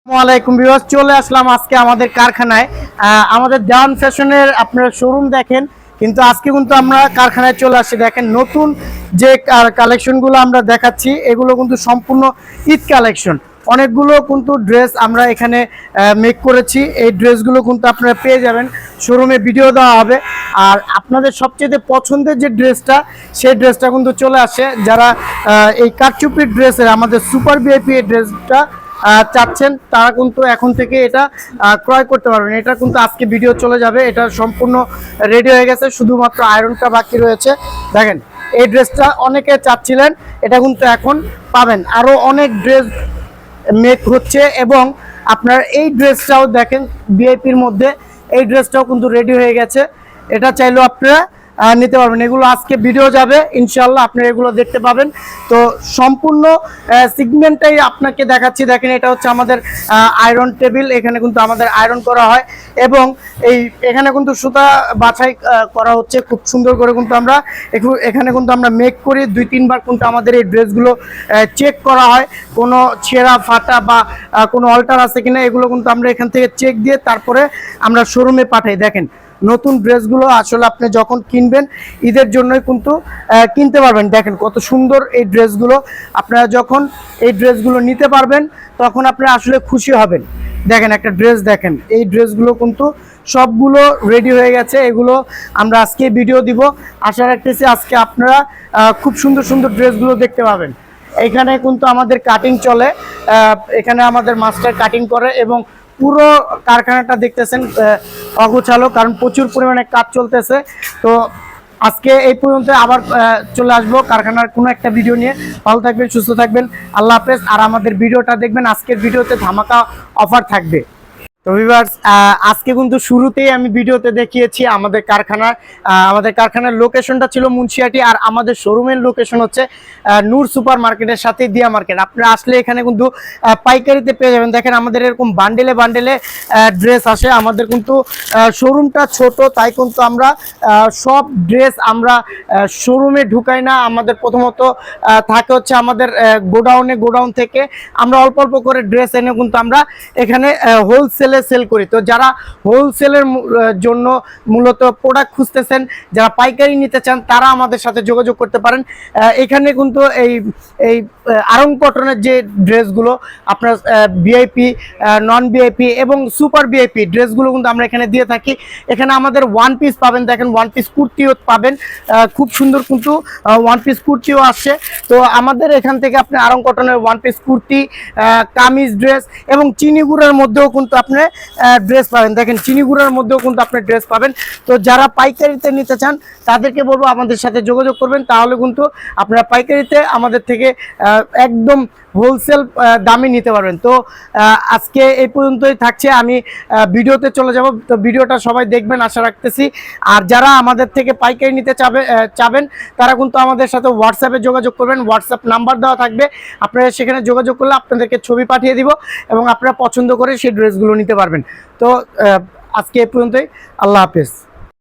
আসসালামু ভিউয়ার্স, চলে আসলাম আজকে আমাদের কারখানায়। আমাদের দেওয়ান ফ্যাশনের আপনারা শোরুম দেখেন, কিন্তু আজকে কিন্তু আমরা কারখানায় চলে আসছি। দেখেন নতুন যে কালেকশনগুলো আমরা দেখাচ্ছি এগুলো কিন্তু সম্পূর্ণ ঈদ কালেকশন। অনেকগুলো কিন্তু ড্রেস আমরা এখানে মেক করেছি। এই ড্রেসগুলো কিন্তু আপনারা পেয়ে যাবেন, শোরুমে ভিডিও দেওয়া হবে। আর আপনাদের সবচেয়ে পছন্দের যে ড্রেসটা, সেই ড্রেসটা কিন্তু চলে আসে। যারা এই কারচুপির ড্রেসের আমাদের সুপার ভিআইপি এই ড্রেসটা চাচ্ছেন, তারা কিন্তু এখন থেকে এটা ক্রয় করতে পারবেন। এটা কিন্তু আজকে ভিডিও চলে যাবে, এটা সম্পূর্ণ রেডি হয়ে গেছে, শুধুমাত্র আয়রনটা বাকি রয়েছে। দেখেন এই ড্রেসটা অনেকে চাচ্ছিলেন, এটা কিন্তু এখন পাবেন। আরও অনেক ড্রেস মেক হচ্ছে এবং আপনার এই ড্রেসটাও দেখেন ভিআইপির মধ্যে, এই ড্রেসটাও কিন্তু রেডি হয়ে গেছে। এটা চাইলেও আপনারা নিতে পারবেন। এগুলো আজকে ভিডিও যাবে, ইনশাল্লাহ আপনারা এগুলো দেখতে পাবেন। তো সম্পূর্ণ সিগমেন্টটাই আপনাকে দেখাচ্ছি। দেখেন এটা হচ্ছে আমাদের আয়রন টেবিল, এখানে কিন্তু আমাদের আয়রন করা হয় এবং এখানে কিন্তু সুতা বাছাই করা হচ্ছে খুব সুন্দর করে। কিন্তু আমরা এখানে কিন্তু আমরা মেক করি 2-3 বার কিন্তু আমাদের এই ড্রেসগুলো চেক করা হয়, কোনো ছেঁড়া ফাটা বা কোনো অল্টার আছে কিনা, এগুলো কিন্তু আমরা এখান থেকে চেক দিয়ে তারপরে আমরা শোরুমে পাঠাই। দেখেন নতুন ড্রেসগুলো আসলে আপনি যখন কিনবেন ঈদের জন্যই কিন্তু কিনতে পারবেন। দেখেন কত সুন্দর এই ড্রেসগুলো। আপনারা যখন এই ড্রেসগুলো নিতে পারবেন তখন আপনারা আসলে খুশি হবেন। দেখেন একটা ড্রেস, দেখেন এই ড্রেসগুলো কিন্তু সবগুলো রেডি হয়ে গেছে। এগুলো আমরা আজকে ভিডিও দিব। আশা রাখতেছি আজকে আপনারা খুব সুন্দর সুন্দর ড্রেসগুলো দেখতে পাবেন। এখানে কিন্তু আমাদের কাটিং চলে, এখানে আমাদের মাস্টার কাটিং করে এবং পুরো কারখানাটা দেখতেছেন অগোছালো, কারণ প্রচুর পরিমাণে কাজ চলতেছে। তো আজকে এই পর্যন্ত, আবার চলে আসবো কারখানার কোনো একটা ভিডিও নিয়ে। ভালো থাকবেন, সুস্থ থাকবেন, আল্লাহ হাফেজ। আর আমাদের ভিডিওটা দেখবেন, আজকের ভিডিওতে ধামাকা অফার থাকবে। তো ভিউয়ার্স, আজকে কিন্তু শুরুতেই আমি ভিডিওতে দেখিয়েছি আমাদের কারখানার লোকেশনটা ছিল মুন্সিয়াটি, আর আমাদের শোরুমের লোকেশন হচ্ছে নূর সুপার মার্কেটের সাথে দিয়া মার্কেট। আপনারা আসলে এখানে কিন্তু পাইকারিতে পেয়ে যাবেন। দেখেন আমাদের এরকম বান্ডেলে বান্ডেলে ড্রেস আসে। আমাদের কিন্তু শোরুমটা ছোট, তাই কিন্তু আমরা সব ড্রেস আমরা শোরুমে ঢুকাই না। আমাদের প্রথমত থাকে হচ্ছে আমাদের গোডাউন থেকে আমরা অল্প অল্প করে ড্রেস এনে কিন্তু আমরা এখানে হোলসেলে সেল করি। তো যারা হোলসেলের জন্য মূলত প্রোডাক্ট খুঁজতেছেন, যারা পাইকারি নিতে চান, তারা আমাদের সাথে যোগাযোগ করতে পারেন। এখানে কিন্তু এই আরং কটনের যে ড্রেসগুলো আপনার ভিআইপি, নন ভিআইপি এবং সুপার ভিআইপি ড্রেসগুলো কিন্তু আমরা এখানে দিয়ে থাকি। এখানে আমাদের ওয়ান পিস পাবেন, দেখেন ওয়ান পিস কুর্তিও পাবেন, খুব সুন্দর কিন্তু ওয়ান পিস কুর্তিও আসছে। তো আমাদের এখান থেকে আপনি আরং কটনের one piece kurti, kameez dress এবং চিনিগুড়ার মধ্যেও কিন্তু আপনি ড্রেস পাবেন। দেখেন চিনিগুড়ার মধ্যেও কিন্তু আপনি ড্রেস পাবেন। তো যারা পাইকারিতে নিতে চান তাদেরকে বলবো আমাদের সাথে যোগাযোগ করবেন, তাহলে কিন্তু আপনারা পাইকারিতে আমাদের থেকে একদম হোলসেল দামে নিতে পারবেন। তো আজকে এই পর্যন্তই থাকছে, আমি ভিডিওতে চলে যাব। তো ভিডিওটা সবাই দেখবেন আশা রাখতেছি। আর যারা আমাদের থেকে পাইকারি নিতে চাবেন তারা কিন্তু আমাদের সাথে হোয়াটসঅ্যাপে যোগাযোগ করবেন। হোয়াটসঅ্যাপ নাম্বার দেওয়া থাকবে, আপনারা সেখানে যোগাযোগ করলে আপনাদেরকে ছবি পাঠিয়ে দিব এবং আপনারা পছন্দ করে সেই ড্রেসগুলো নিতে পারবেন। তো আজকে এই পর্যন্তই, আল্লাহ হাফেজ।